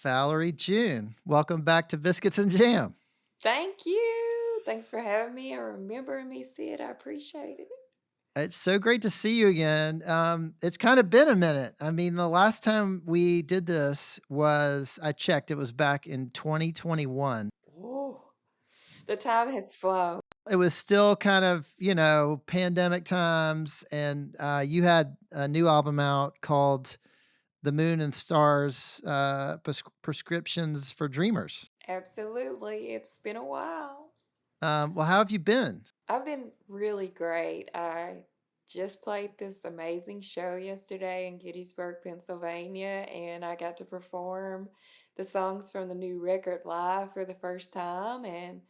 Valerie June. Welcome back to Biscuits and Jam. Thank you. Thanks for having me and remembering me, Sid. I appreciate it. It's so great to see you again. It's kind of been a minute. I mean, the last time we did this was, I checked, it was back in 2021. Ooh, the time has flown. It was still kind of, pandemic times. And you had a new album out called The Moon and Stars Prescriptions for Dreamers. Absolutely. It's been a while. Well, how have you been? I've been really great. I just played this amazing show yesterday in Gettysburg, Pennsylvania, and I got to perform the songs from the new record live for the first time. And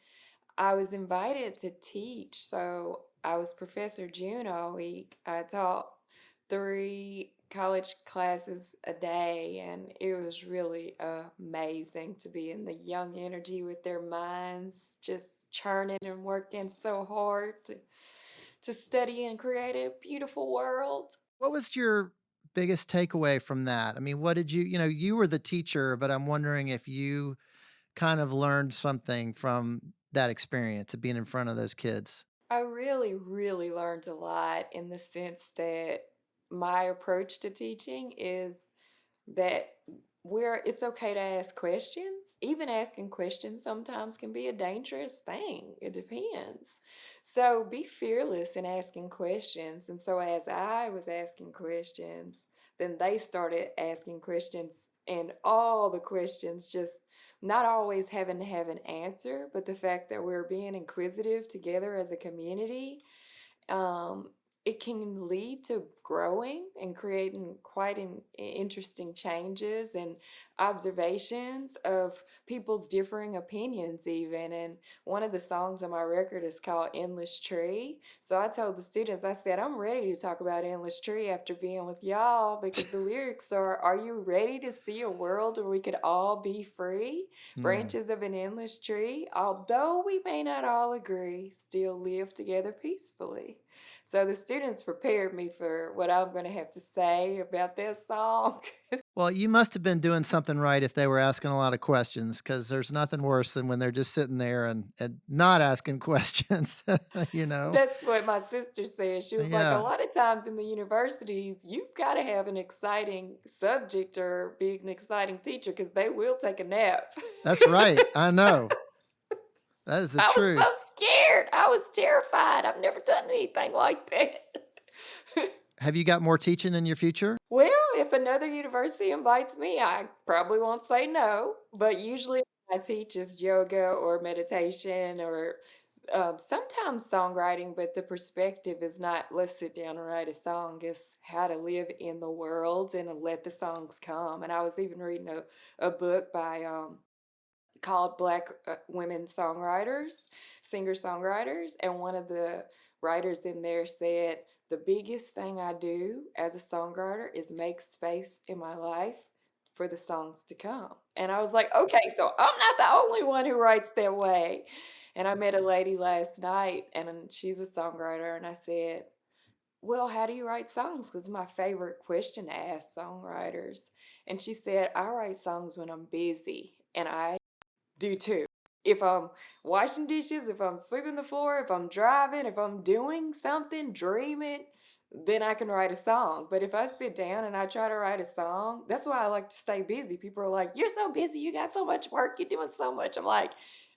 I was invited to teach, so I was Professor June all week. I taught 3 college classes a day, and it was really amazing to be in the young energy with their minds just churning and working so hard to study and create a beautiful world. What was your biggest takeaway from that? I mean, what did you were the teacher, but I'm wondering if you kind of learned something from that experience of being in front of those kids. I really, really learned a lot in the sense that my approach to teaching is that where it's okay to ask questions. Even asking questions sometimes can be a dangerous thing. It depends. So be fearless in asking questions. And so as I was asking questions, then they started asking questions, and all the questions just not always having to have an answer, but the fact that we're being inquisitive together as a community, um, it can lead to growing and creating quite interesting changes and observations of people's differing opinions even. And one of the songs on my record is called Endless Tree. So I told the students, I said, I'm ready to talk about Endless Tree after being with y'all, because the lyrics are you ready to see a world where we could all be free? Mm. Branches of an endless tree, although we may not all agree, still live together peacefully. So the students prepared me for what I'm going to have to say about this song. Well, you must have been doing something right if they were asking a lot of questions, because there's nothing worse than when they're just sitting there and not asking questions, you know? That's what my sister said. She was like, a Yeah, lot of times in the universities, you've got to have an exciting subject or be an exciting teacher because they will take a nap. that's right. I know. That is the I was so truth. scared. I was terrified. I've never done anything like that. Have you got more teaching in your future? Well, if another university invites me, I probably won't say no, but usually I teach is yoga or meditation or sometimes songwriting, but the perspective is not let's sit down and write a song. It's how to live in the world and let the songs come. And I was even reading a book by called Black Women Songwriters, Singer-songwriters, and one of the writers in there said, "The biggest thing I do as a songwriter is make space in my life for the songs to come." And I was like, "Okay, so I'm not the only one who writes that way." And I met a lady last night, and she's a songwriter, and I said, "Well, how do you write songs? Because my favorite question to ask songwriters." And she said, "I write songs when I'm busy." And I do too. If I'm washing dishes, if I'm sweeping the floor, if I'm driving, if I'm doing something, dreaming, then I can write a song. But if I sit down and I try to write a song, that's why I like to stay busy. People are like, "You're so busy, you got so much work, you're doing so much." I'm like,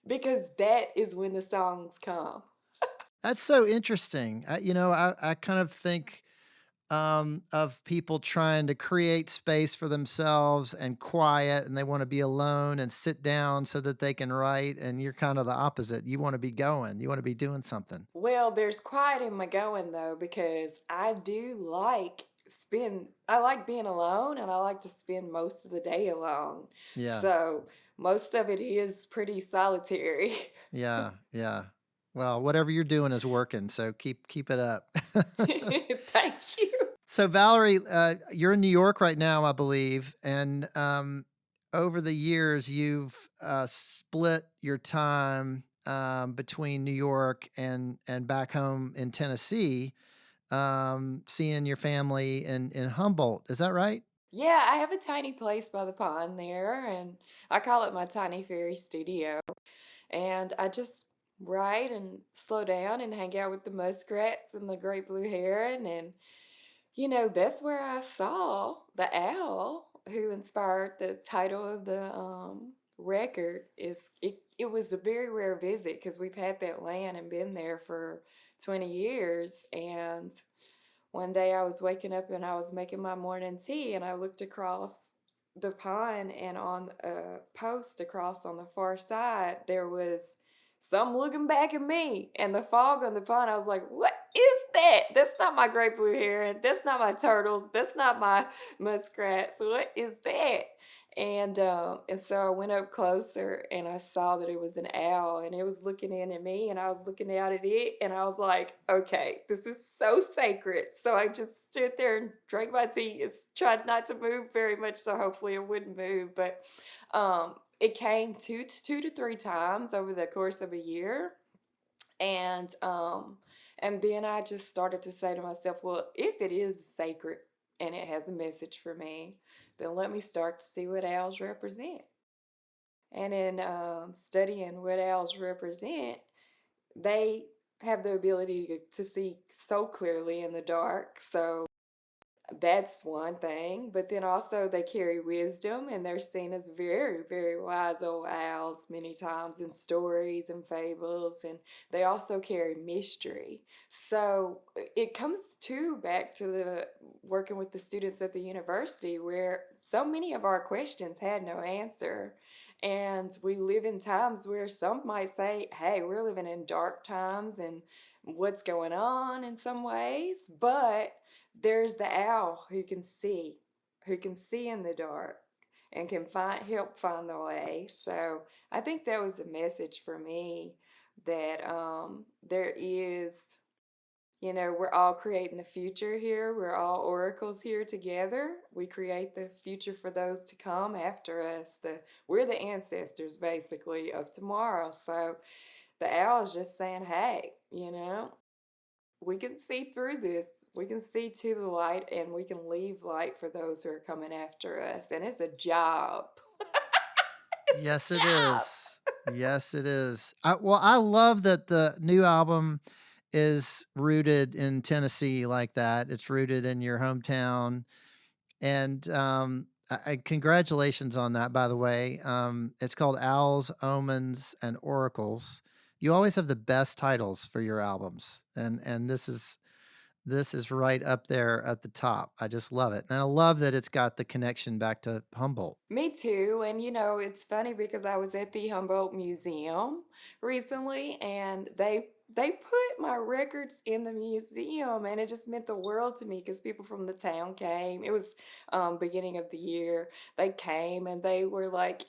because that is when the songs come. That's so interesting. I kind of think of people trying to create space for themselves and quiet, and they want to be alone and sit down so that they can write. And you're kind of the opposite. You want to be going, you want to be doing something. Well, there's quiet in my going though, because I like being alone and I like to spend most of the day alone. Yeah. So most of it is pretty solitary. Yeah. Yeah. Well, whatever you're doing is working. So keep it up. Thank you. So Valerie, you're in New York right now, I believe, and over the years you've split your time between New York and back home in Tennessee, seeing your family in Humboldt. Is that right? Yeah, I have a tiny place by the pond there, and I call it my tiny fairy studio. And I just write and slow down and hang out with the muskrats and the great blue heron. And, that's where I saw the owl who inspired the title of the record. It was a very rare visit because we've had that land and been there for 20 years. And one day I was waking up and I was making my morning tea and I looked across the pond, and on a post across on the far side there was some looking back at me, and the fog on the pond, I was like, what is that? That's not my great blue heron, that's not my turtles, that's not my muskrats, what is that? And so I went up closer and I saw that it was an owl and it was looking in at me and I was looking out at it and I was like, okay, this is so sacred. So I just stood there and drank my tea. It's tried not to move very much, so hopefully it wouldn't move. But it came two to three times over the course of a year. And and then I just started to say to myself, well, if it is sacred and it has a message for me, then let me start to see what owls represent. And in studying what owls represent, they have the ability to see so clearly in the dark. So that's one thing, but then also they carry wisdom and they're seen as very, very wise old owls many times in stories and fables, and they also carry mystery. So it comes too back to the working with the students at the university where so many of our questions had no answer. And we live in times where some might say, hey, we're living in dark times and what's going on in some ways, but there's the owl who can see in the dark and can help find the way. So I think that was a message for me that there is, we're all creating the future here. We're all oracles here together. We create the future for those to come after us. We're the ancestors basically of tomorrow. So the owl is just saying, hey, we can see through this. We can see to the light and we can leave light for those who are coming after us. And it's a job. It's Yes, a it job. is. Yes, it is. I love that the new album is rooted in Tennessee like that. It's rooted in your hometown, and congratulations on that, by the way. It's called Owls, Omens, and Oracles. You always have the best titles for your albums, and this is right up there at the top. I just love it, and I love that it's got the connection back to Humboldt. Me too. And it's funny because I was at the Humboldt Museum recently and they put my records in the museum and it just meant the world to me because people from the town came. It was beginning of the year. They came and they were like,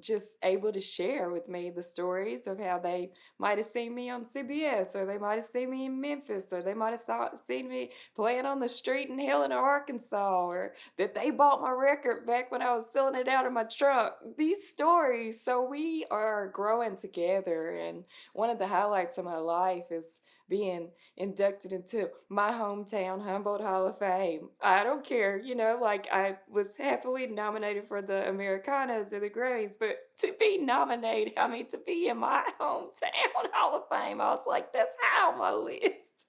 just able to share with me the stories of how they might have seen me on CBS or they might have seen me in Memphis or they might have seen me playing on the street in Helena, Arkansas, or that they bought my record back when I was selling it out of my trunk. These stories. So we are growing together. And one of the highlights of my life is being inducted into my hometown Humboldt Hall of Fame. I don't care, like I was happily nominated for the Americanas or the Grammys, but to be nominated, I mean, to be in my hometown Hall of Fame, I was like, that's high on my list.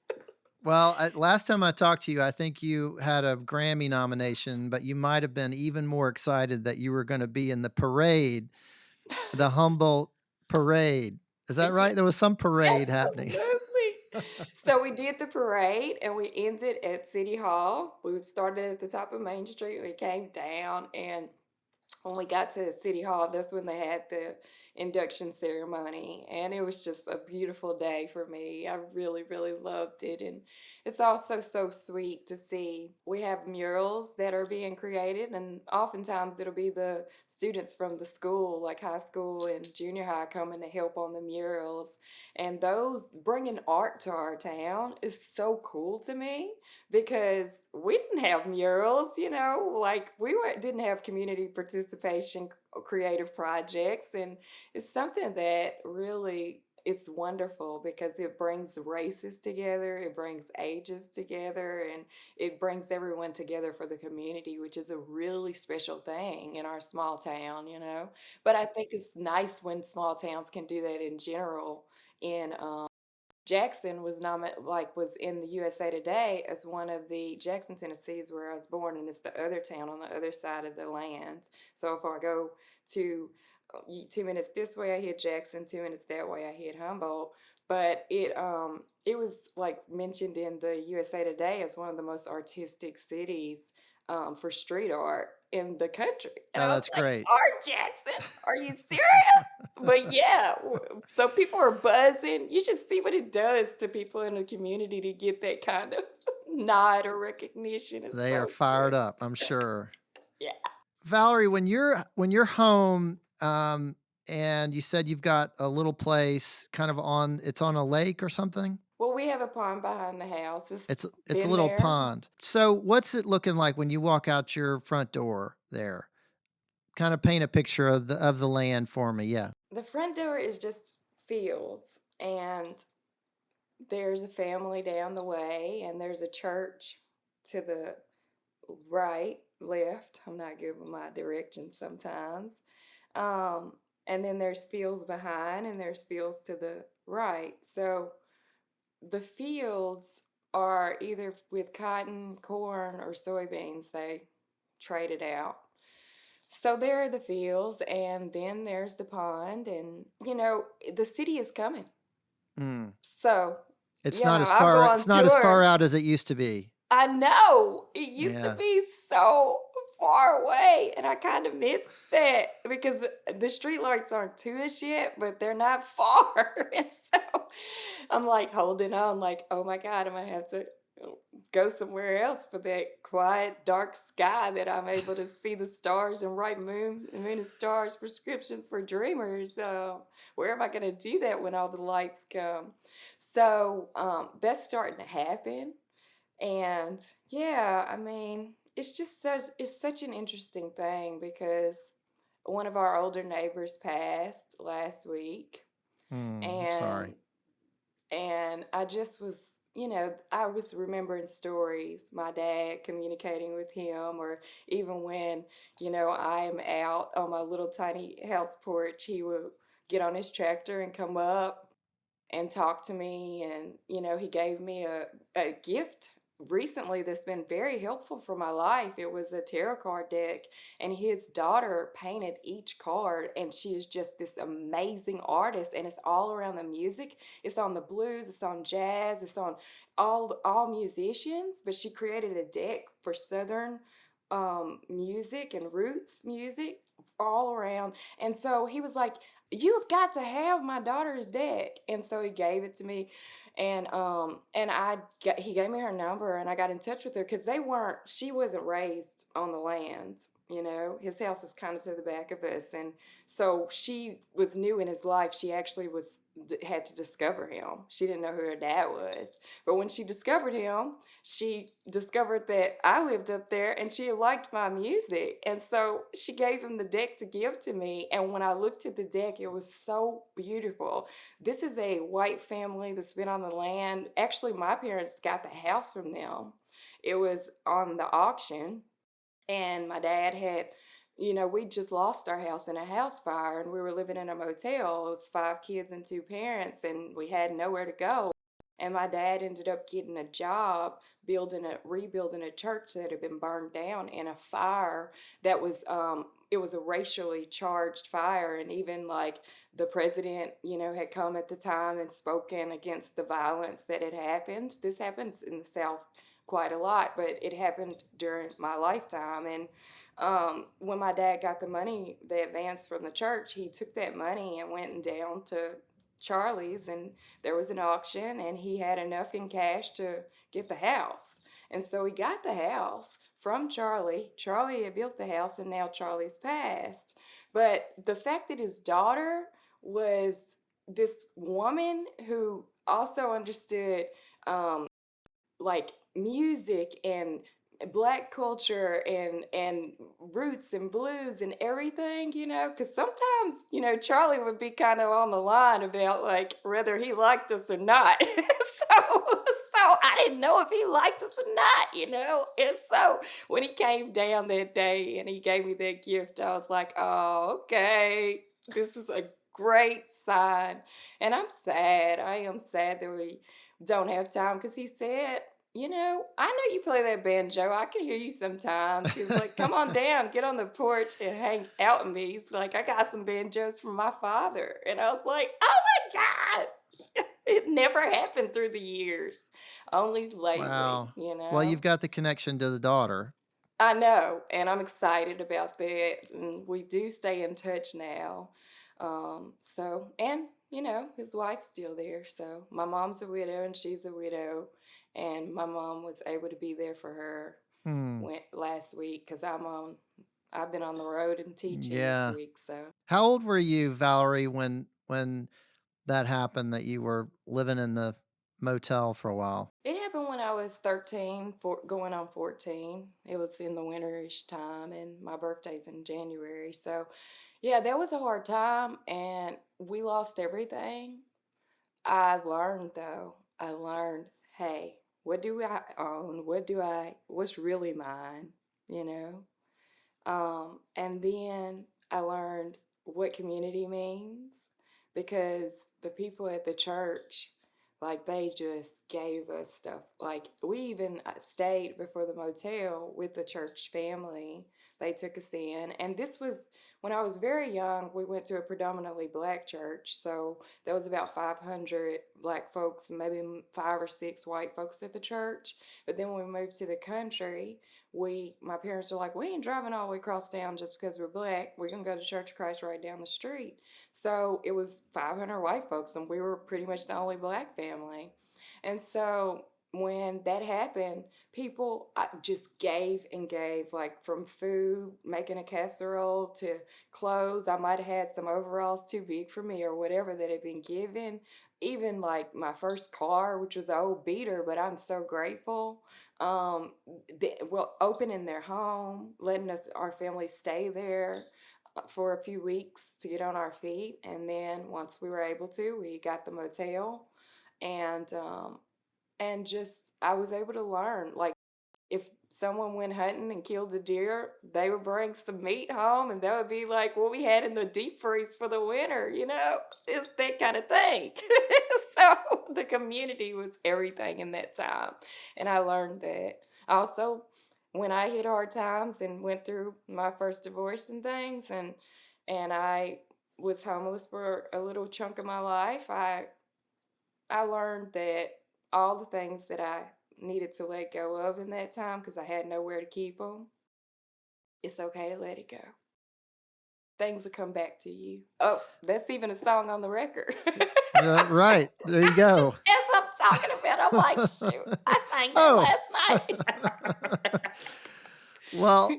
Well, last time I talked to you, I think you had a Grammy nomination, but you might have been even more excited that you were gonna be in the parade, the Humboldt parade. Is that Yeah. right? There was some parade happening. Absolutely. So we did the parade and we ended at City Hall. We started at the top of Main Street. We came down and when we got to City Hall, that's when they had the induction ceremony. And it was just a beautiful day for me. I really, really loved it. And it's also so sweet to see. We have murals that are being created, and oftentimes it'll be the students from the school, like high school and junior high, coming to help on the murals. And those bringing art to our town is so cool to me because we didn't have murals, like didn't have community participation, creative projects, and it's something that really it's wonderful because it brings races together, it brings ages together, and it brings everyone together for the community, which is a really special thing in our small town, you know? But I think it's nice when small towns can do that in general. In Jackson was in the USA Today as one of the Jackson, Tennessee is where I was born, and it's the other town on the other side of the land. So if I go to 2 minutes this way, I hit Jackson. 2 minutes that way, I hit Humboldt. But it was like mentioned in the USA Today as one of the most artistic cities for street art in the country, and Oh, I was that's like, great. "Art Jackson? Are you serious?" But yeah, so people are buzzing. You should see what it does to people in the community to get that kind of nod or recognition. It's They are so fired good. up, I'm sure. Yeah. Valerie, when you're home, and you said you've got a little place kind of it's on a lake or something? Well, we have a pond behind the house. It's It's a been little there. pond. So, what's it looking like when you walk out your front door there? Kinda paint a picture of the land for me, yeah. The front door is just fields, and there's a family down the way, and there's a church to the right, left. I'm not good with my directions sometimes. Um, and then there's fields behind, and there's fields to the right. So the fields are either with cotton, corn, or soybeans. They trade it out. So there are the fields, and then there's the pond, and the city is coming. Mm. So, It's not as I'll go far on it's not as far tour. out as it used to be. I know. It used to Yeah. be so far away, and I kind of miss that because the streetlights aren't to us yet, but they're not far. And so I'm like holding on, like, oh my God, I'm gonna have to go somewhere else for that quiet, dark sky that I'm able to see the stars and write moon and stars prescription for dreamers. Where am I gonna do that when all the lights come? So that's starting to happen. And yeah, I mean, it's such an interesting thing because one of our older neighbors passed last week, Mm, I'm and sorry. I just was, I was remembering stories, my dad communicating with him, or even when, I am out on my little tiny house porch, he would get on his tractor and come up and talk to me. And he gave me a gift recently that's been very helpful for my life. It was a tarot card deck, and his daughter painted each card, and she is just this amazing artist, and it's all around the music. It's on the blues, it's on jazz, it's on all musicians, but she created a deck for southern music and roots music all around. And so he was like, "You've got to have my daughter's deck." And so he gave it to me, and he gave me her number, and I got in touch with her because she wasn't raised on the land. His house is kind of to the back of us, and so she was new in his life. She actually had to discover him. She didn't know who her dad was, but when she discovered him, she discovered that I lived up there, and she liked my music. And so she gave him the deck to give to me. And when I looked at the deck, it was so beautiful. This is a white family that's been on the land. Actually, my parents got the house from them. It was on the auction, and my dad had, we just lost our house in a house fire, and we were living in a motel. It was 5 kids and 2 parents, and we had nowhere to go. And my dad ended up getting a job rebuilding a church that had been burned down in a fire that was it was a racially charged fire. And even like the president, had come at the time and spoken against the violence that had happened. This happens in the South quite a lot, but it happened during my lifetime. And when my dad got the money, the advance from the church, he took that money and went down to Charlie's, and there was an auction, and he had enough in cash to get the house. And so he got the house from Charlie. Charlie had built the house, and now Charlie's passed. But the fact that his daughter was this woman who also understood like music and Black culture and roots and blues and everything, because sometimes, Charlie would be kind of on the line about like whether he liked us or not. So I didn't know if he liked us or not. And so when he came down that day and he gave me that gift, I was like, oh, okay, this is a great sign. And I'm sad. I am sad that we don't have time because he said, I know you play that banjo. I can hear you sometimes. He was like, come on down, get on the porch and hang out with me. He's like, I got some banjos from my father. And I was like, oh my God. It never happened through the years, only lately, Wow. Well, you've got the connection to the daughter. I know, and I'm excited about that. And we do stay in touch now. And his wife's still there. So my mom's a widow and she's a widow. And my mom was able to be there for her Hmm. went last week because I've been on the road and teaching this Yeah. week. So How old were you, Valerie, when that happened that you were living in the motel for a while? it happened when I was 13, going on 14. It was in the winterish time, and my birthday's in January. So, yeah, that was a hard time, and we lost everything. I learned, though, I learned, hey, what do I own? What's really mine? You know? And then I learned what community means because the people at the church, like, they just gave us stuff. Like, we even stayed before the motel with the church family. They took us in. And this was when I was very young. We went to a predominantly black church. So there was about 500 black folks, maybe five or six white folks at the church. But then when we moved to the country, my parents were like, we ain't driving all the way across town just because we're black. We're gonna go to Church of Christ right down the street. So it was 500 white folks, and we were pretty much the only black family. And so when that happened, people just gave and gave, like from food, making a casserole, to clothes. I might have had some overalls too big for me or whatever that had been given. Even like my first car, which was an old beater, but I'm so grateful. Well, opening their home, letting our family stay there for a few weeks to get on our feet, and then once we were able to, we got the motel, and just I was able to learn, like, if someone went hunting and killed a deer, they would bring some meat home, and that would be like what we had in the deep freeze for the winter, It's that kind of thing. So the community was everything in that time. And I learned that. Also, when I hit hard times and went through my first divorce and things, and I was homeless for a little chunk of my life, I learned that all the things that I needed to let go of in that time because I had nowhere to keep them, it's okay to let it go. Things will come back to you. Oh, that's even a song on the record. Right. There you go. Just as I'm talking about, I'm like, shoot, I sang that Oh. last night. Well,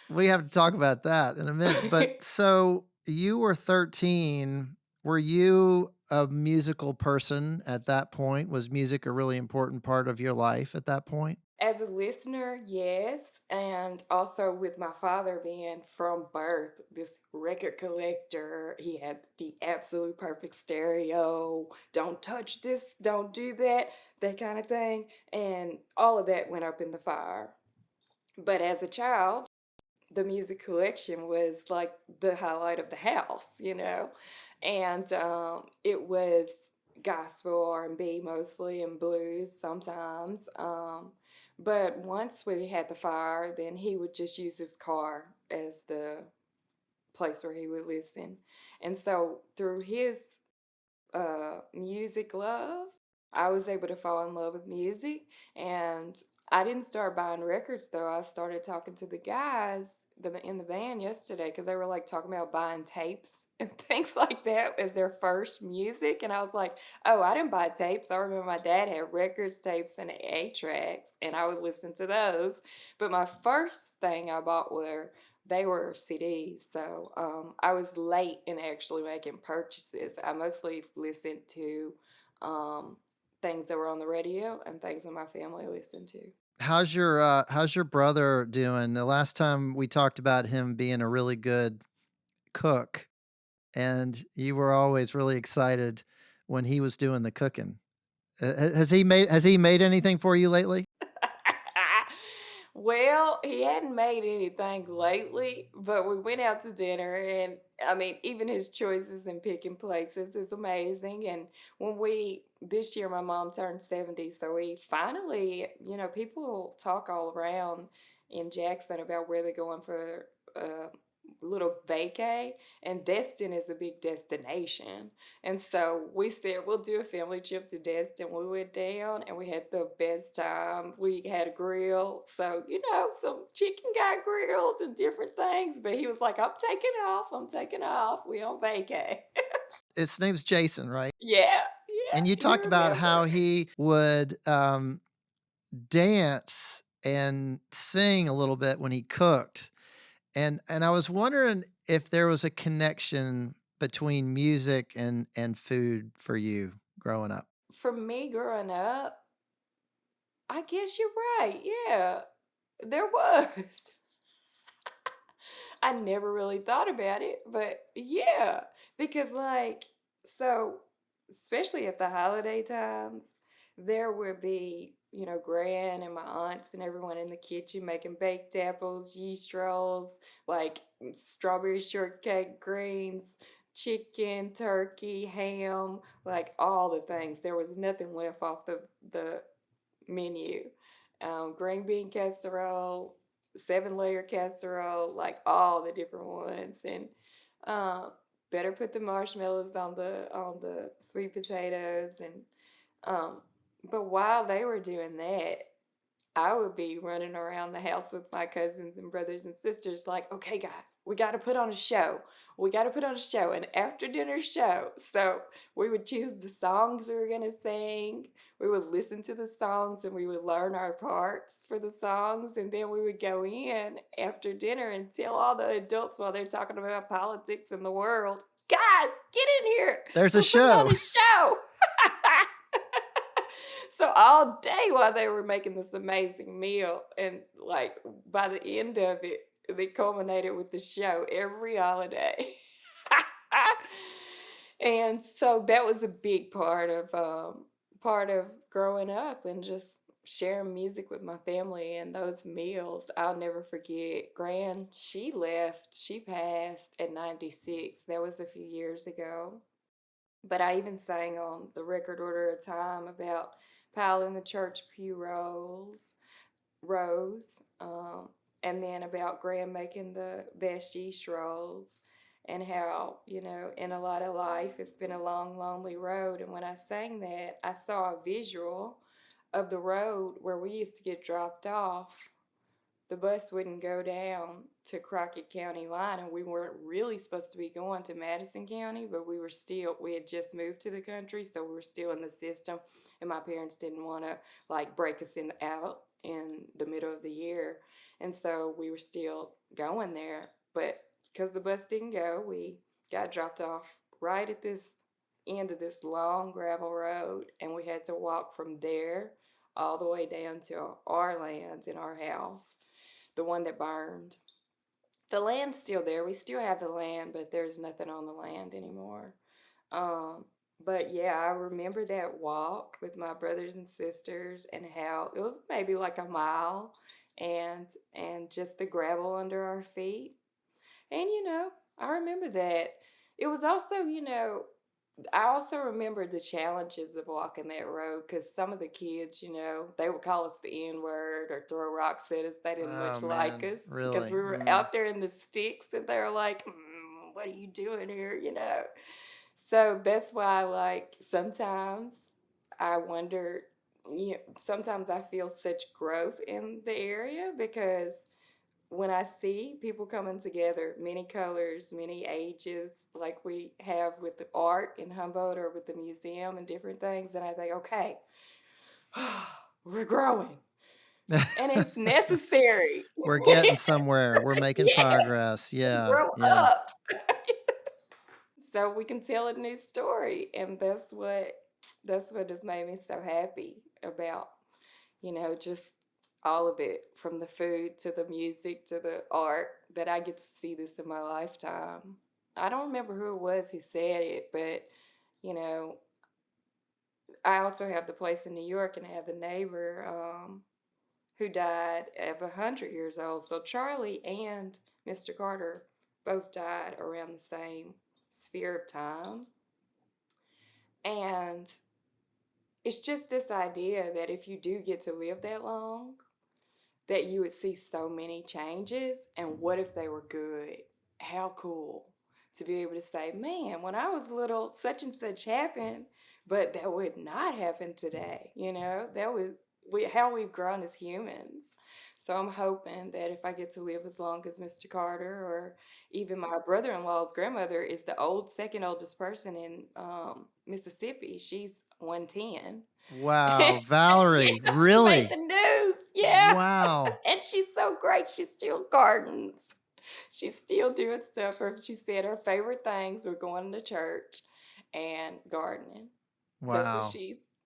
we have to talk about that in a minute. But so you were 13. Were you a musical person at that point? Was music a really important part of your life at that point? As a listener, yes, and also with my father being from birth, this record collector, he had the absolute perfect stereo. Don't touch this, don't do that, that kind of thing. And all of that went up in the fire. But as a child, the music collection was like the highlight of the house. And it was gospel, R&B mostly, and blues sometimes. But once we had the fire, then he would just use his car as the place where he would listen. And so through his music love, I was able to fall in love with music. And I didn't start buying records though. I started talking to the guys in the band yesterday because they were like talking about buying tapes and things like that as their first music. And I was like, oh, I didn't buy tapes. I remember my dad had records, tapes, and 8 tracks, and I would listen to those. But my first thing I bought they were CDs. So I was late in actually making purchases. I mostly listened to um, things that were on the radio and things that my family listened to. how's your brother doing? The last time we talked about him being a really good cook, and you were always really excited when he was doing the cooking. Has he made anything for you lately? Well, he hadn't made anything lately, but we went out to dinner and I mean, even his choices in picking places is amazing. And when we this year my mom turned 70, so we finally, people talk all around in Jackson about where they're going for a little vacay, and Destin is a big destination. And so we said we'll do a family trip to Destin. We went down and we had the best time. We had a grill. So, some chicken got grilled and different things. But he was like, I'm taking off. I'm taking off. We on vacay. His name's Jason, right? Yeah. And you Yeah. You talked about remember. how he would, dance and sing a little bit when he cooked. And I was wondering if there was a connection between music and food for you growing up. For me growing up, I guess you're right. Yeah. There was. I never really thought about it, but yeah, because so especially at the holiday times, there would be, gran and my aunts and everyone in the kitchen making baked apples, yeast rolls, strawberry shortcake greens, chicken, turkey, ham, like all the things. There was nothing left off the menu. Green bean casserole, 7-layer casserole, like all the different ones, and um, better put the marshmallows on the sweet potatoes, and um, but while they were doing that, I would be running around the house with my cousins and brothers and sisters, like, okay, guys, we got to put on a show. We got to put on a show, an after dinner show. So we would choose the songs we were going to sing. We would listen to the songs and we would learn our parts for the songs. And then we would go in after dinner and tell all the adults while they're talking about politics in the world, guys, get in here. There's a We're putting show. on a show. So all day while they were making this amazing meal, and like by the end of it, they culminated with the show every holiday. And so that was a big part of growing up and just sharing music with my family and those meals. I'll never forget. Gran, she left. She passed at 96. That was a few years ago. But I even sang on the record order of time about piling the church pew rows, and then about Graham making the best yeast rolls, and how, in a lot of life, it's been a long, lonely road. And when I sang that, I saw a visual of the road where we used to get dropped off. The bus wouldn't go down to Crockett County line, and we weren't really supposed to be going to Madison County, but we had just moved to the country, so we were still in the system, and my parents didn't want to break us out in the middle of the year, and so we were still going there, but because the bus didn't go, we got dropped off right at this end of this long gravel road, and we had to walk from there all the way down to our lands in our house, the one that burned. The land's still there. We still have the land, but there's nothing on the land anymore. Um, but yeah, I remember that walk with my brothers and sisters and how it was maybe like a mile, and just the gravel under our feet. And I remember that. It was also, I also remember the challenges of walking that road because some of the kids, they would call us the N word or throw rocks at us. They didn't Oh much like man, us because really? we were Mm. out there in the sticks and they were like, what are you doing here? So that's why, like, sometimes I wonder, sometimes I feel such growth in the area because when I see people coming together, many colors, many ages, like we have with the art in Humboldt or with the museum and different things, and I think, okay, we're growing and it's necessary. We're getting somewhere. We're making Yes, progress. Yeah, grow yeah. up. So we can tell a new story. And that's what just made me so happy about, just all of it, from the food to the music to the art, that I get to see this in my lifetime. I don't remember who it was who said it, but you know, I also have the place in New York, and I have the neighbor who died of 100 years old. So Charlie and Mr. Carter both died around the same sphere of time. And it's just this idea that if you do get to live that long, that you would see so many changes. And what if they were good? How cool to be able to say, man, when I was little, such and such happened, but that would not happen today. That would how we've grown as humans. So I'm hoping that if I get to live as long as Mr. Carter, or even my brother-in-law's grandmother is the second oldest person in Mississippi. She's 110. Wow, Yeah, Valerie, she made really? the news. Yeah. Wow. And she's so great. She still gardens. She's still doing stuff. She said her favorite things were going to church and gardening. That's what Wow.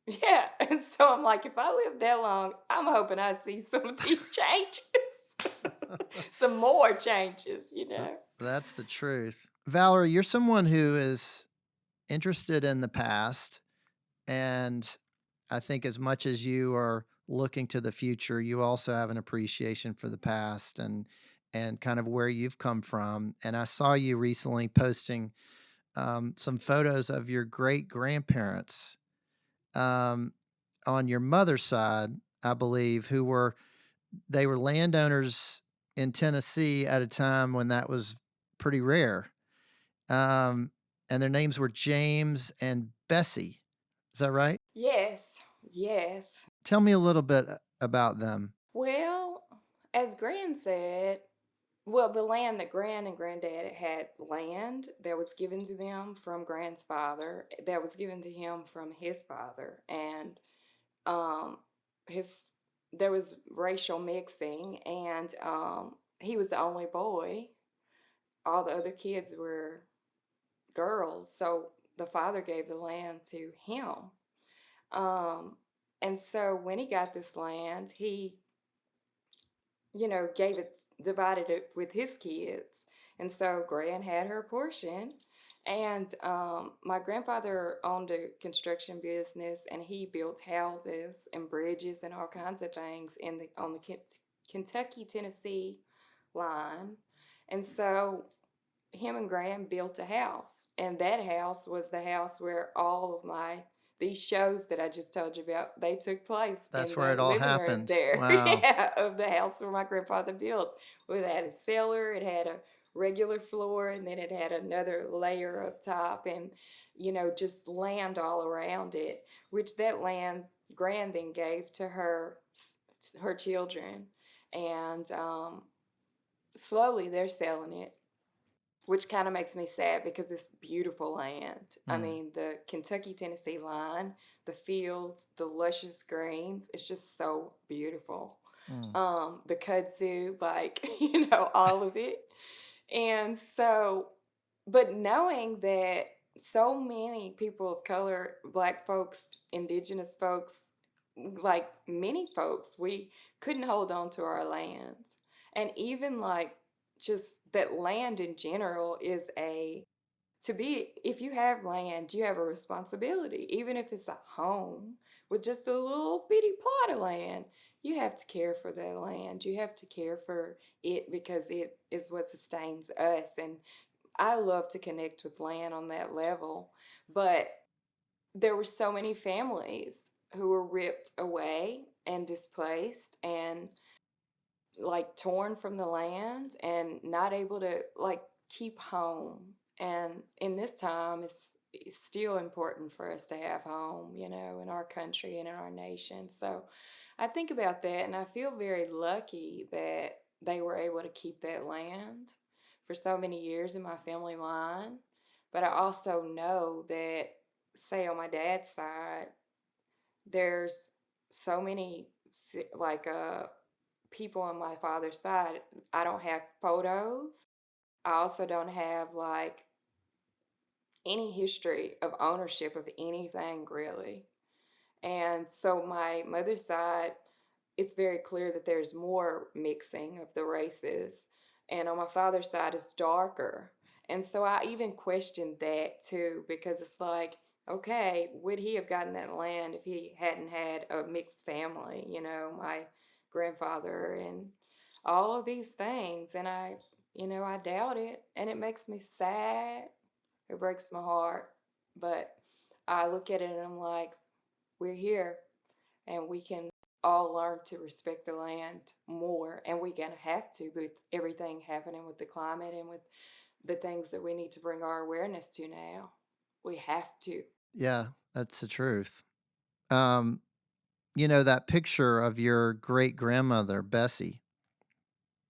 yeah. And so I'm like, if I live that long, I'm hoping I see some of these changes, some more changes. That's the truth. Valerie, you're someone who is interested in the past, and I think as much as you are looking to the future, you also have an appreciation for the past and kind of where you've come from. And I saw you recently posting some photos of your great grandparents um, on your mother's side, I believe, who were they were landowners in Tennessee at a time when that was pretty rare. Um, and their names were James and Bessie. Is that right? Yes. Yes. Tell me a little bit about them. Well, as Gran said, well, the land that Gran and Granddad had land that was given to them from Gran's father, that was given to him from his father, and um, his there was racial mixing, and he was the only boy. All the other kids were girls, so the father gave the land to him. Um, and so when he got this land, he divided it with his kids. And so Gran had her portion. And my grandfather owned a construction business, and he built houses and bridges and all kinds of things on the Kentucky Tennessee line. And so him and Graham built a house, and that house was the house where all of these shows that I just told you about, they took place That's in where the it all living room happened. there. Wow. Yeah, of the house where my grandfather built. It had a cellar, it had a regular floor, and then it had another layer up top, and just land all around it, which that land Gran then gave to her children. And slowly they're selling it, which kind of makes me sad because it's beautiful land. I Mm, mean, the Kentucky Tennessee line, the fields, the luscious greens, it's just so beautiful. mm. The kudzu, like, all of it. And so, but knowing that so many people of color, Black folks, Indigenous folks, like many folks, we couldn't hold on to our lands. And even like just that land in general is if you have land, you have a responsibility. Even if it's a home with just a little bitty plot of land, you have to care for that land. You have to care for it because it is what sustains us. And I love to connect with land on that level. But there were so many families who were ripped away and displaced and like torn from the land and not able to like keep home. And in this time, it's still important for us to have home, in our country and in our nation. So I think about that, and I feel very lucky that they were able to keep that land for so many years in my family line. But I also know that, say, on my dad's side, there's so many like people on my father's side. I don't have photos. I also don't have like any history of ownership of anything really. And so my mother's side, it's very clear that there's more mixing of the races. And on my father's side, it's darker. And so I even questioned that too, because it's like, okay, would he have gotten that land if he hadn't had a mixed family? My grandfather and all of these things. And I doubt it. And it makes me sad. It breaks my heart. But I look at it and I'm like, we're here and we can all learn to respect the land more. And we're going to have to with everything happening with the climate and with the things that we need to bring our awareness to now. We have to. Yeah, that's the truth. Um, that picture of your great grandmother, Bessie,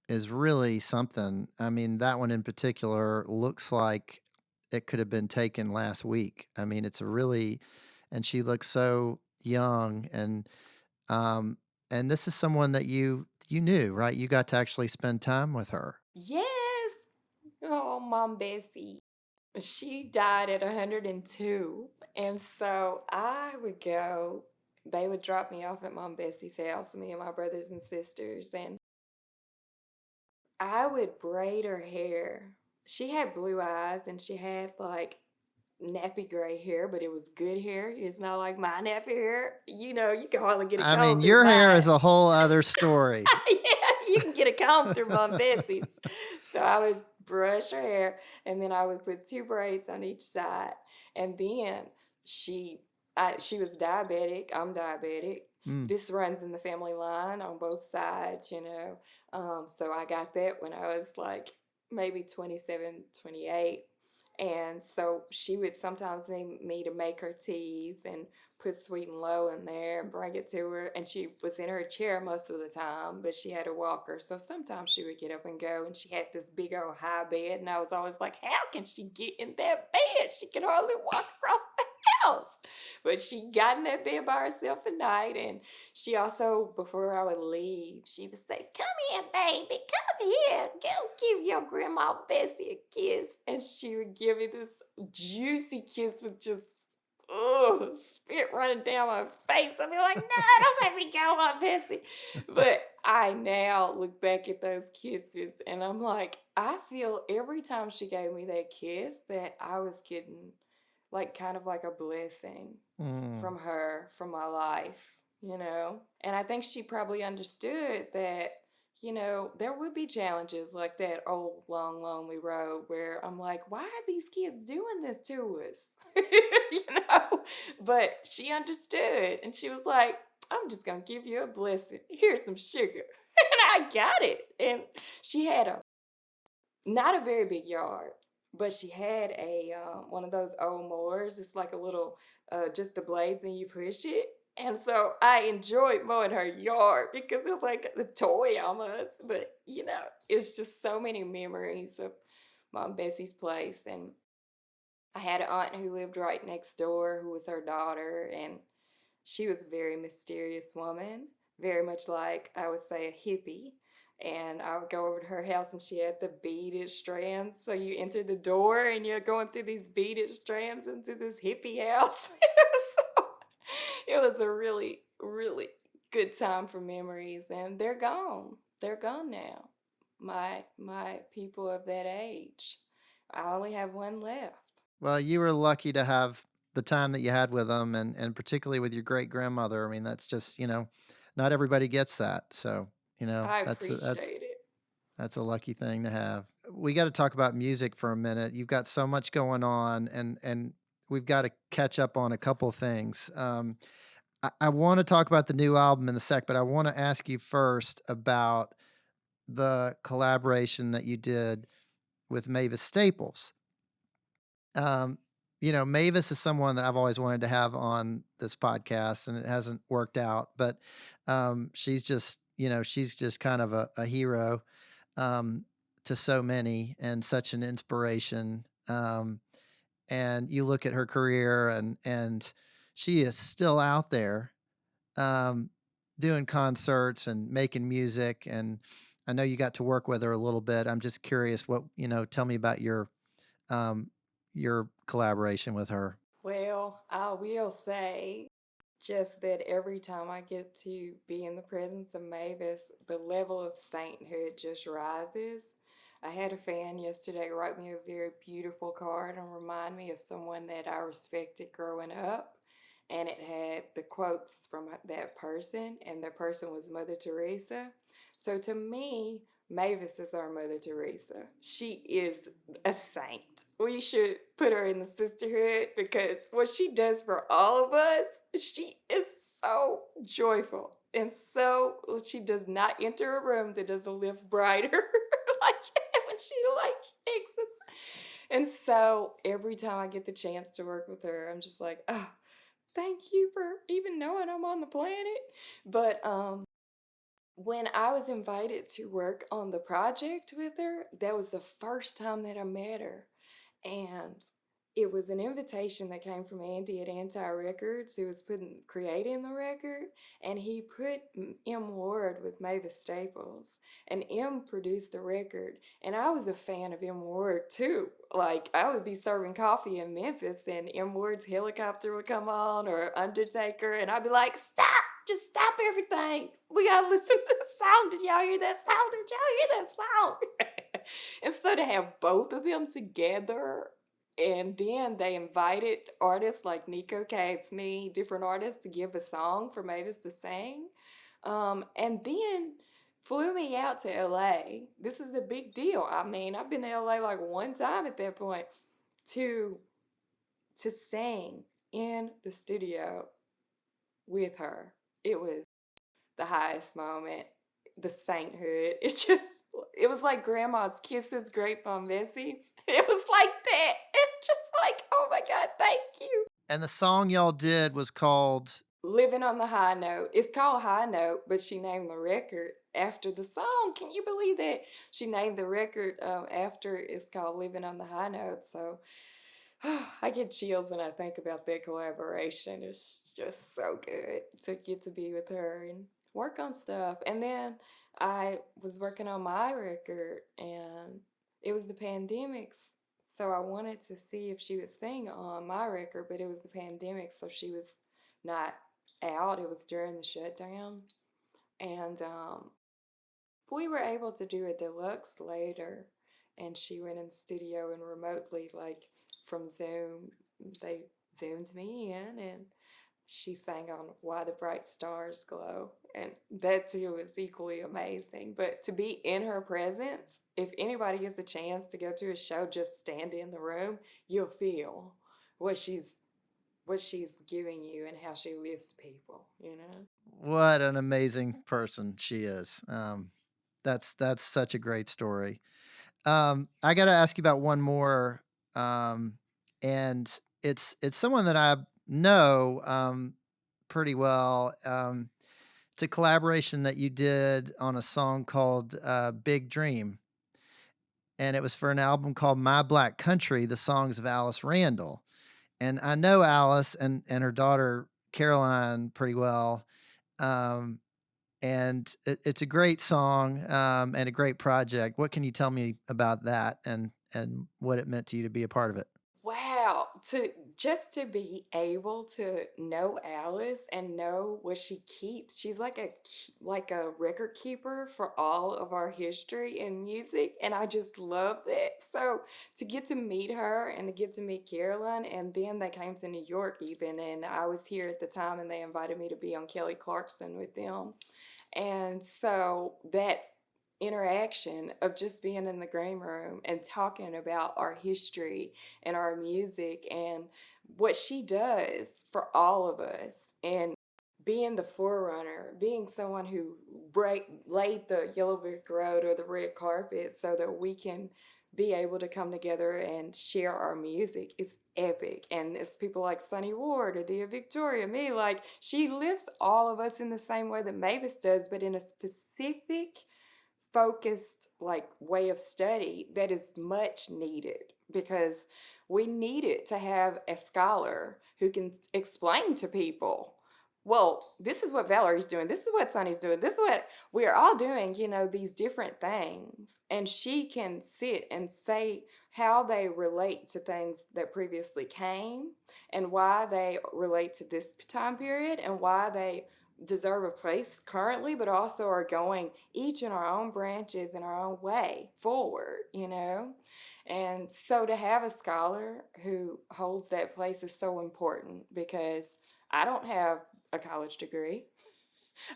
is really something. I mean, that one in particular looks like it could have been taken last week. I mean, it's a really, and she looks so young, um, and this is someone that you knew, right? You got to actually spend time with her. Yes. Oh, Mom Bessie. She died at 102. And so I would go, they would drop me off at Mom Bessie's house, me and my brothers and sisters, and I would braid her hair. She had blue eyes and she had like nappy gray hair, but it was good hair. It's not like my nappy hair. You can hardly get a I mean, comb through your hair mine. is a whole other story. Yeah, you can get a comb through Mom Bessie's. So I would brush her hair and then I would put two braids on each side. And then she she was diabetic. I'm diabetic. Mm. This runs in the family line on both sides. So I got that when I was like maybe 27, 28. And so she would sometimes need me to make her teas and put sweet and low in there and bring it to her. And she was in her chair most of the time, but she had a walker. So sometimes she would get up and go. And she had this big old high bed. And I was always like, how can she get in that bed? She can hardly walk across the house. But she got in that bed by herself at night. And she also, before I would leave, she would say, come here, baby, come here. Go give your grandma Bessie a kiss. And she would give me this juicy kiss with just spit running down my face. I'd be like, no, don't make me go on Bessie. But I now look back at those kisses and I'm like, I feel every time she gave me that kiss that I was getting like kind of like a blessing Mm. from her, from my life. And I think she probably understood that, there would be challenges like that old, long, lonely road where I'm like, why are these kids doing this to us? you know? But she understood and she was like, I'm just going to give you a blessing. Here's some sugar. And I got it. And she had not a very big yard, but she had a one of those old mowers. It's like a little, just the blades and you push it. And so I enjoyed mowing her yard because it was like a toy almost. But it's just so many memories of Mom Bessie's place. And I had an aunt who lived right next door who was her daughter, and she was a very mysterious woman, very much like I would say a hippie. And I would go over to her house and she had the beaded strands. So you enter the door and you're going through these beaded strands into this hippie house. So it was a really, really good time for memories. And they're gone. They're gone now. My people of that age. I only have one left. Well, you were lucky to have the time that you had with them, and particularly with your great grandmother. I mean, that's just not everybody gets that. So I that's appreciate it. that's a lucky thing to have. We got to talk about music for a minute. You've got so much going on, and we've got to catch up on a couple things. I want to talk about the new album in a sec, but I want to ask you first about the collaboration that you did with Mavis Staples. Um, Mavis is someone that I've always wanted to have on this podcast, and it hasn't worked out. But she's just kind of a hero um, to so many, and such an inspiration. And you look at her career, and she is still out there um, doing concerts and making music. And I know you got to work with her a little bit. I'm just curious, tell me about your collaboration with her. Well, I will say just that every time I get to be in the presence of Mavis, the level of sainthood just rises. I had a fan yesterday write me a very beautiful card and remind me of someone that I respected growing up. And it had the quotes from that person, and that person was Mother Teresa. So to me, Mavis is our Mother Teresa. She is a saint. We should put her in the sisterhood because what she does for all of us, she is so joyful. And so she does not enter a room that doesn't live brighter like when she like exits. And so every time I get the chance to work with her, I'm just like, oh, thank you for even knowing I'm on the planet. But when I was invited to work on the project with her, that was the first time that I met her. And it was an invitation that came from Andy at Anti Records, who was creating the record, and he put M Ward with Mavis Staples, and M produced the record. And I was a fan of M Ward too. Like I would be serving coffee in Memphis, and M Ward's helicopter would come on, or Undertaker, and I'd be like, "Stop! Just stop everything. We gotta listen to the sound. Did y'all hear that sound? Did y'all hear that sound?" And so to have both of them together, and then they invited artists like Nico Cates, me, different artists to give a song for Mavis to sing. And then flew me out to LA. This is a big deal. I mean, I've been to LA like one time at that point to sing in the studio with her. It was the highest moment, the sainthood. It was like grandma's kisses draped on Bessie's. It was like that. It's just like, oh my God, thank you. And the song y'all did was called Living on the High Note. It's called High Note, but she named the record after the song. Can you believe that? She named the record after it's called Living on the High Note. So I get chills when I think about that collaboration. It's just so good to get to be with her and work on stuff. And then I was working on my record, and it was the pandemics. So I wanted to see if she would sing on my record, but it was the pandemic, so she was not out. It was during the shutdown. And we were able to do a deluxe later, and she went in the studio and remotely, like from Zoom, they zoomed me in, and she sang on Why the Bright Stars Glow. And that too was equally amazing. But to be in her presence, if anybody gets a chance to go to a show, just stand in the room, you'll feel what she's giving you and how she lifts people, you know? what an amazing person she is. That's such a great story. I got to ask you about one more, um, and it's someone that I know pretty well. It's a collaboration that you did on a song called "Big Dream," and it was for an album called "My Black Country." The songs of Alice Randall, and I know Alice and her daughter Caroline pretty well. Um, and it's a great song, and a great project. What can you tell me about that and what it meant to you to be a part of it? Wow, to be able to know Alice and know what she keeps. She's like like a record keeper for all of our history and music, and I just love that. So to get to meet her and to get to meet Caroline, and then they came to New York even, and I was here at the time, and they invited me to be on Kelly Clarkson with them. And so that interaction of just being in the green room and talking about our history and our music and what she does for all of us, and being the forerunner, being someone who laid the yellow brick road or the red carpet so that we can be able to come together and share our music is epic. And it's people like Sonny Ward, Adia Victoria, me, like she lifts all of us in the same way that Mavis does, but in a specific, focused like way of study that is much needed, because we needed to have a scholar who can explain to people well, this is what Valerie's doing. This is what Sonny's doing. This is what we are all doing, these different things. And she can sit and say how they relate to things that previously came and why they relate to this time period and why they deserve a place currently, but also are going each in our own branches in our own way forward. And so to have a scholar who holds that place is so important because I don't have a college degree.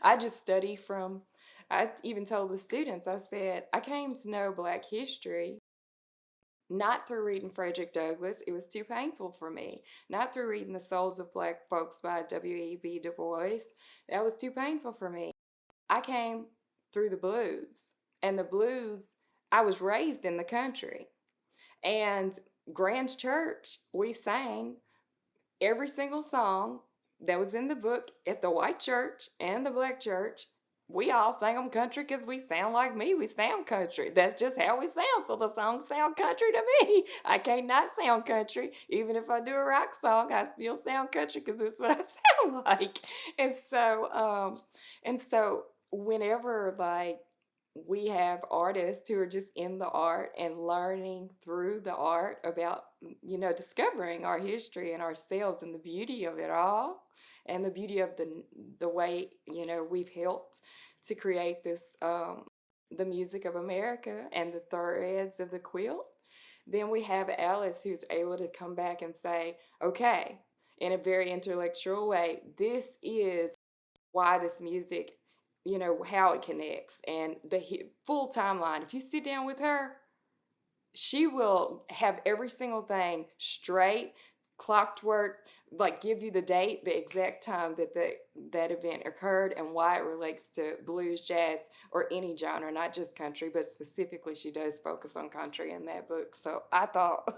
I just study from, I even told the students, I said, I came to know Black history not through reading Frederick Douglass. It was too painful for me. Not through reading The Souls of Black Folks by W.E.B. Du Bois. That was too painful for me. I came through the blues. And the blues, I was raised in the country. And Grand's Church, we sang every single song that was in the book at the white church and the black church. We all sang them country because we sound like me. We sound country. That's just how we sound. So the songs sound country to me. I can't not sound country. Even if I do a rock song, I still sound country because it's what I sound like. And so whenever like we have artists who are just in the art and learning through the art about discovering our history and ourselves and the beauty of it all and the beauty of the way we've helped to create this the music of America and the threads of the quilt. Then we have Alice who's able to come back and say, okay, in a very intellectual way, this is why this music, how it connects and the full timeline. If you sit down with her, she will have every single thing straight, clocked work, like give you the date, the exact time that that event occurred and why it relates to blues, jazz, or any genre, not just country, but specifically she does focus on country in that book. So I thought,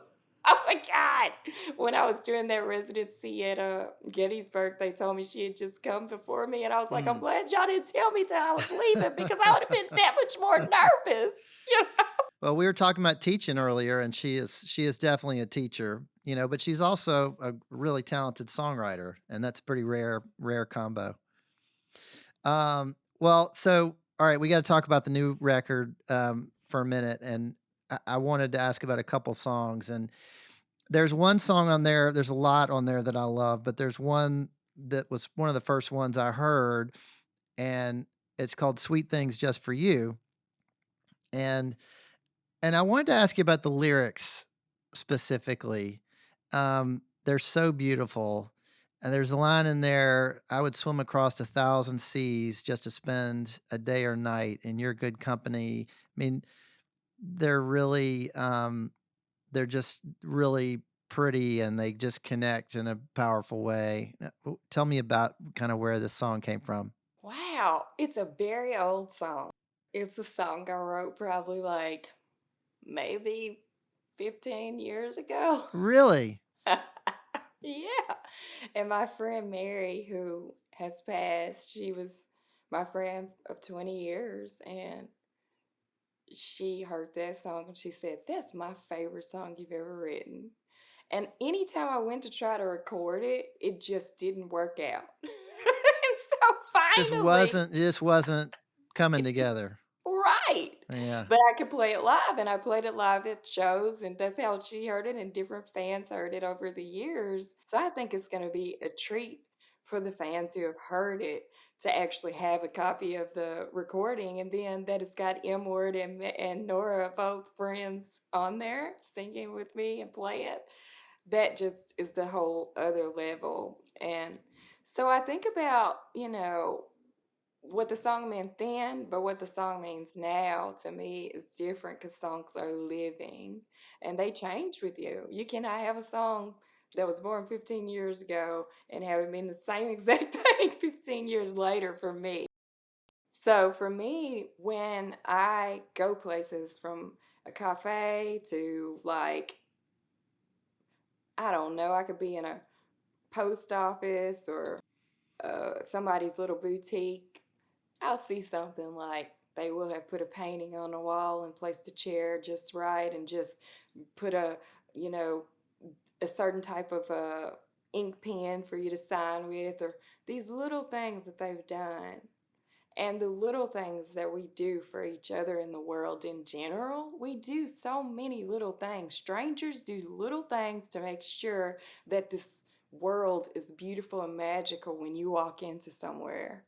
oh my God, when I was doing that residency at Gettysburg, they told me she had just come before me. And I was like, I'm Mm. glad y'all didn't tell me till I was leaving because I would have been that much more nervous. Well, we were talking about teaching earlier, and she is definitely a teacher, but she's also a really talented songwriter, and that's a pretty rare combo. Well, so all right, we got to talk about the new record for a minute, and I wanted to ask about a couple songs. And there's one song on there. There's a lot on there that I love, but there's one that was one of the first ones I heard, and it's called "Sweet Things Just for You." And I wanted to ask you about the lyrics specifically. They're so beautiful. And there's a line in there, I would swim across 1,000 seas just to spend a day or night in your good company. I mean, they're really, they're just really pretty and they just connect in a powerful way. Tell me about kind of where this song came from. Wow, it's a very old song. It's a song I wrote probably like maybe 15 years ago. Really? Yeah. And my friend Mary, who has passed, she was my friend of 20 years. And she heard that song and she said, that's my favorite song you've ever written. And anytime I went to try to record it, it just didn't work out. And so finally, Just wasn't coming together. right. Yeah. But I could play it live, and I played it live at shows, and that's how she heard it, and different fans heard it over the years. So I think it's going to be a treat for the fans who have heard it to actually have a copy of the recording, and then that it's got Ward and Nora, both friends, on there singing with me and play it. That just is the whole other level. And so I think about, what the song meant then, but what the song means now to me is different because songs are living and they change with you. You cannot have a song that was born 15 years ago and have it mean the same exact thing 15 years later for me. So for me, when I go places from a cafe to like, I don't know, I could be in a post office or somebody's little boutique, I'll see something like they will have put a painting on the wall and placed a chair just right and just put a, you know, a certain type of ink pen for you to sign with, or these little things that they've done. And the little things that we do for each other in the world in general, we do so many little things. Strangers do little things to make sure that this world is beautiful and magical when you walk into somewhere.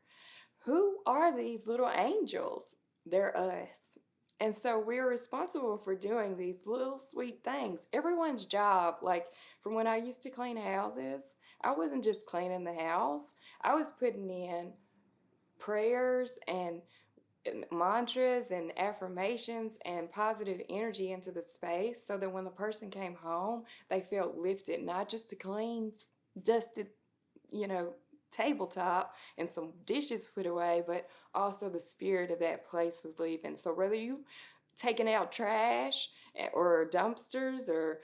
Who are these little angels? They're us. And so we're responsible for doing these little sweet things. Everyone's job, like from when I used to clean houses, I wasn't just cleaning the house, I was putting in prayers and mantras and affirmations and positive energy into the space so that when the person came home, they felt lifted, not just to clean, dusted, you know, tabletop and some dishes put away, but also the spirit of that place was leaving. So whether you taking out trash or dumpsters or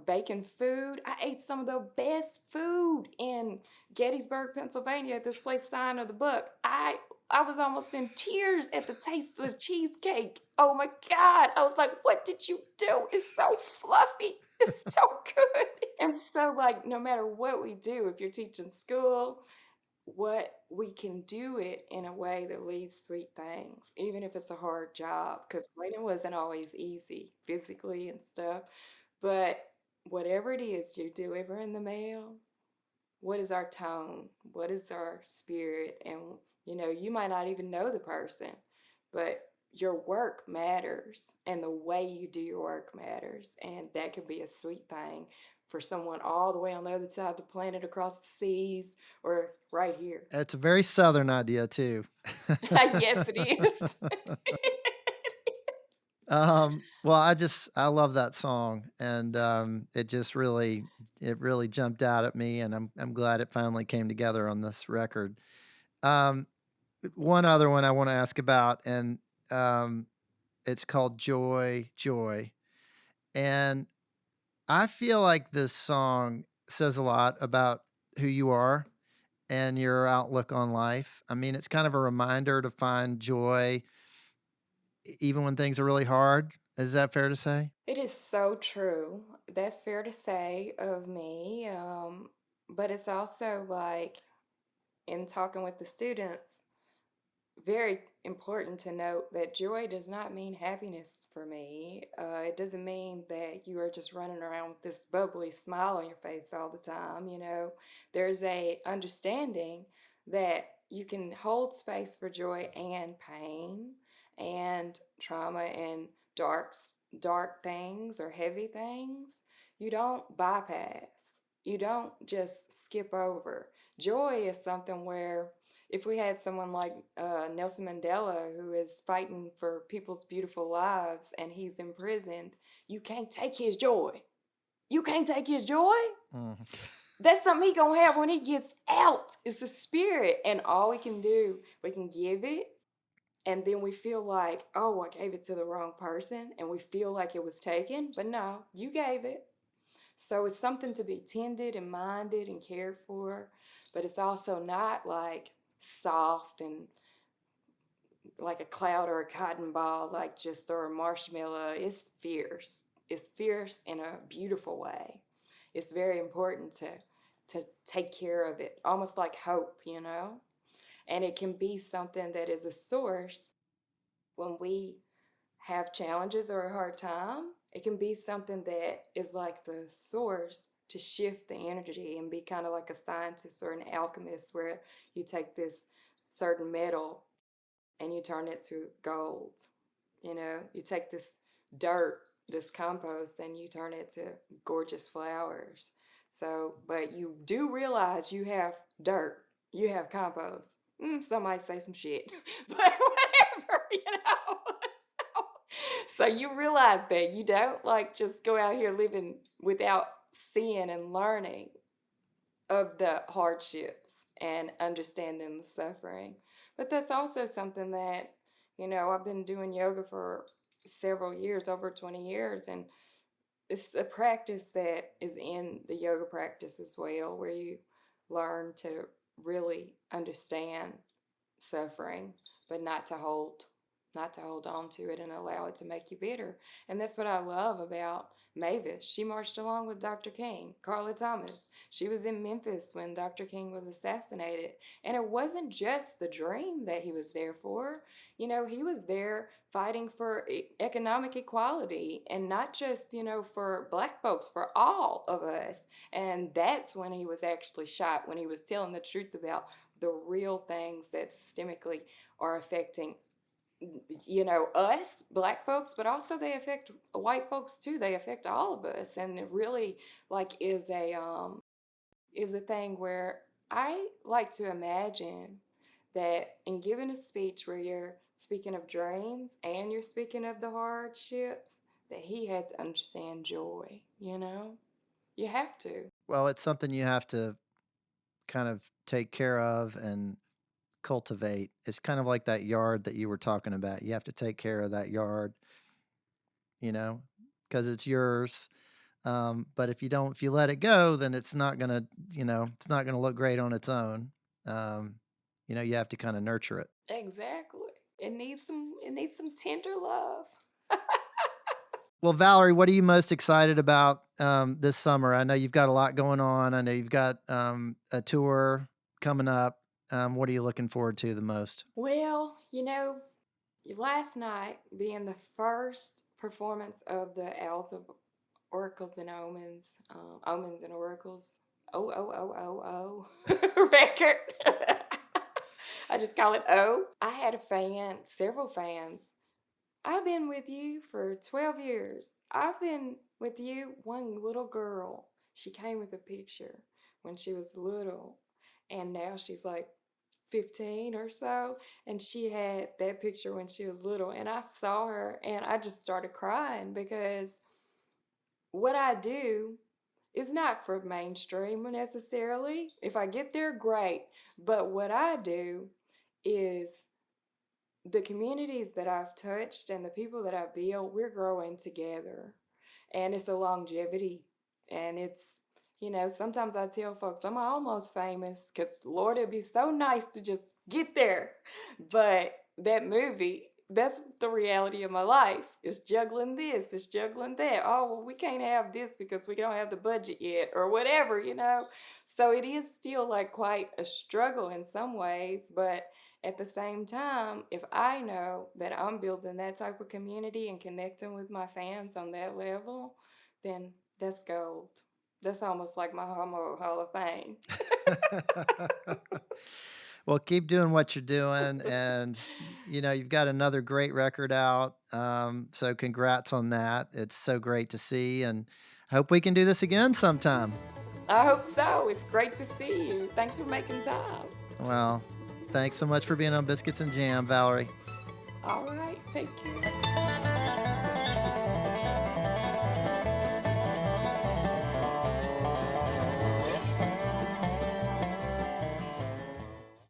baking food, I ate some of the best food in Gettysburg, Pennsylvania at this place Sign of the Book. I was almost in tears at the taste of the cheesecake. Oh my God. I was like, what did you do? It's so fluffy. It's so good. And so, like, no matter what we do, if you're teaching school, what we can do it in a way that leaves sweet things, even if it's a hard job, because cleaning wasn't always easy physically and stuff. But whatever it is you deliver in the mail, what is our tone? What is our spirit? And you might not even know the person, but your work matters and the way you do your work matters. And that could be a sweet thing for someone all the way on the other side of the planet, across the seas, or right here. It's a very Southern idea too. Yes, it is. Well, I love that song, and, it really jumped out at me, and I'm glad it finally came together on this record. Um, One other one I wanna ask about, and, it's called Joy, Joy, and I feel like this song says a lot about who you are and your outlook on life. I mean, it's kind of a reminder to find joy even when things are really hard. Is that fair to say? It is so true. That's fair to say of me. But it's also like, in talking with the students, very important to note that joy does not mean happiness for me. It doesn't mean that you are just running around with this bubbly smile on your face all the time. There's a understanding that you can hold space for joy and pain and trauma and dark things or heavy things. You don't bypass. You don't just skip over. Joy is something where, if we had someone like Nelson Mandela, who is fighting for people's beautiful lives and he's imprisoned, you can't take his joy. You can't take his joy. Mhm. That's something he gonna have when he gets out. It's the spirit, and all we can do, we can give it, and then we feel like, oh, I gave it to the wrong person, and we feel like it was taken, but no, you gave it. So it's something to be tended and minded and cared for, but it's also not like soft and like a cloud or a cotton ball, like just, or a marshmallow. It's fierce. It's fierce in a beautiful way. It's very important to take care of it, almost like hope. And it can be something that is a source when we have challenges or a hard time. It can be something that is like the source to shift the energy and be kind of like a scientist or an alchemist, where you take this certain metal and you turn it to gold. You take this dirt, this compost, and you turn it to gorgeous flowers. So, but you do realize you have dirt, you have compost. Some might say some shit, but whatever. So you realize that you don't like just go out here living without seeing and learning of the hardships and understanding the suffering. But that's also something that, I've been doing yoga for several years, over 20 years, and it's a practice that is in the yoga practice as well, where you learn to really understand suffering, but not to hold. not to hold on to it and allow it to make you bitter. And that's what I love about Mavis. She marched along with Dr. King. Carla Thomas, she was in Memphis when Dr. King was assassinated. And it wasn't just the dream that he was there for. You know, he was there fighting for economic equality, and not just, you know, for black folks, for all of us. And that's when he was actually shot, when he was telling the truth about the real things that systemically are affecting, you know, us black folks, but also they affect white folks too. They affect all of us. And it really like is a thing where I like to imagine that in giving a speech where you're speaking of dreams and you're speaking of the hardships, that he had to understand joy, you know? You have to. Well, it's something you have to kind of take care of and cultivate. It's kind of like that yard that you were talking about. You have to take care of that yard, you know, because it's yours. But if you let it go, then it's not gonna, it's not gonna look great on its own. Um, you have to kind of nurture it. Exactly. It needs some tender love. Well, Valerie, what are you most excited about this summer? I know you've got a lot going on. I know you've got a tour coming up. What are you looking forward to the most? Well, you know, last night being the first performance of the Owls of Oracles and Omens, Omens and Oracles, record. I just call it O. I had a fan, several fans. I've been with you for 12 years. I've been with you, one little girl. She came with a picture when she was little, and now she's like 15 or so, and she had that picture when she was little, and I saw her and I just started crying because what I do is not for mainstream necessarily. If I get there, great. But what I do is the communities that I've touched and the people that I've built, we're growing together. And it's a longevity. And it's, you know, sometimes I tell folks I'm almost famous because, Lord, it'd be so nice to just get there. But that movie, that's the reality of my life. It's juggling this, it's juggling that. Oh, well, we can't have this because we don't have the budget yet, or whatever, you know? So it is still like quite a struggle in some ways. But at the same time, if I know that I'm building that type of community and connecting with my fans on that level, then that's gold. That's almost like my Homo Hall of Fame. Well, keep doing what you're doing, and you've got another great record out. So congrats on that. It's so great to see, and hope we can do this again sometime. I hope so. It's great to see you. Thanks for making time. Well, thanks so much for being on Biscuits and Jam, Valerie. All right, take care.